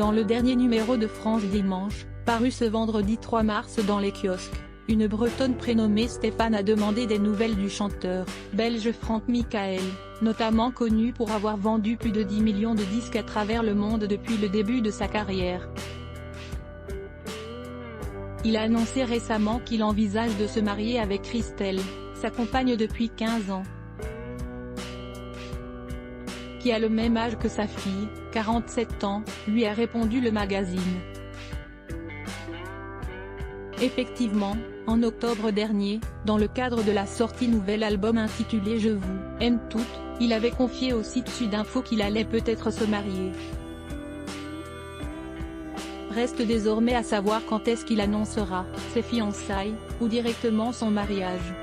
Dans le dernier numéro de France Dimanche, paru ce vendredi 3 mars dans les kiosques, une Bretonne prénommée Stéphane a demandé des nouvelles du chanteur belge Franck Michael, notamment connu pour avoir vendu plus de 10 millions de disques à travers le monde depuis le début de sa carrière. Il a annoncé récemment qu'il envisage de se marier avec Christelle, sa compagne depuis 15 ans. Qui a le même âge que sa fille, 47 ans, lui a répondu le magazine. Effectivement, en octobre dernier, dans le cadre de la sortie nouvel album intitulé Je vous aime toutes, il avait confié au site Sudinfo qu'il allait peut-être se marier. Reste désormais à savoir quand est-ce qu'il annoncera ses fiançailles, ou directement son mariage.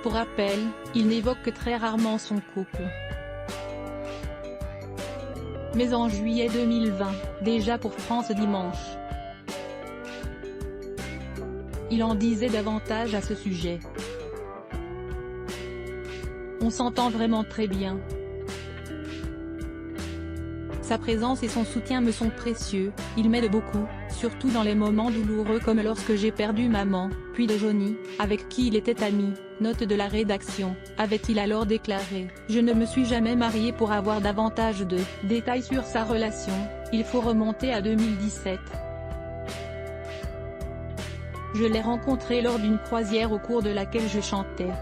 Pour rappel, il n'évoque que très rarement son couple. Mais en juillet 2020, déjà pour France Dimanche, il en disait davantage à ce sujet. On s'entend vraiment très bien. Sa présence et son soutien me sont précieux, il m'aide beaucoup, surtout dans les moments douloureux comme lorsque j'ai perdu maman, puis de Johnny, avec qui il était ami. Note de la rédaction, avait-il alors déclaré. Je ne me suis jamais marié pour avoir davantage de détails sur sa relation, il faut remonter à 2017. Je l'ai rencontré lors d'une croisière au cours de laquelle je chantais.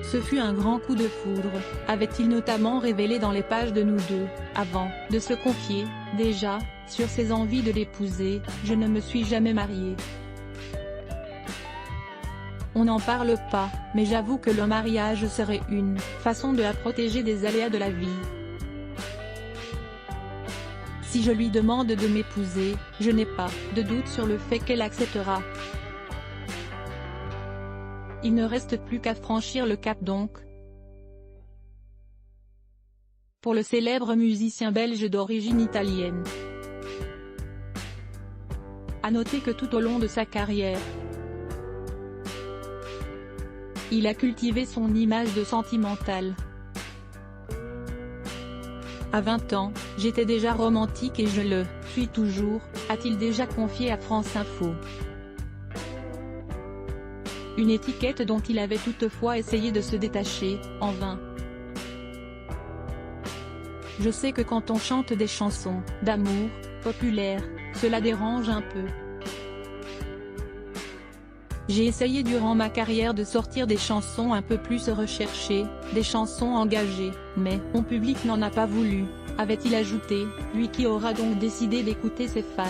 Ce fut un grand coup de foudre, avait-il notamment révélé dans les pages de Nous deux, avant de se confier, déjà, sur ses envies de l'épouser. Je ne me suis jamais marié. On n'en parle pas, mais j'avoue que le mariage serait une façon de la protéger des aléas de la vie. Si je lui demande de m'épouser, je n'ai pas de doute sur le fait qu'elle acceptera. Il ne reste plus qu'à franchir le cap donc. Pour le célèbre musicien belge d'origine italienne. À noter que tout au long de sa carrière, il a cultivé son image de sentimental. À 20 ans, j'étais déjà romantique et je le suis toujours, a-t-il déjà confié à France Info. Une étiquette dont il avait toutefois essayé de se détacher, en vain. Je sais que quand on chante des chansons d'amour populaires, cela dérange un peu. J'ai essayé durant ma carrière de sortir des chansons un peu plus recherchées, des chansons engagées, mais mon public n'en a pas voulu, avait-il ajouté, lui qui aura donc décidé d'écouter ses fans.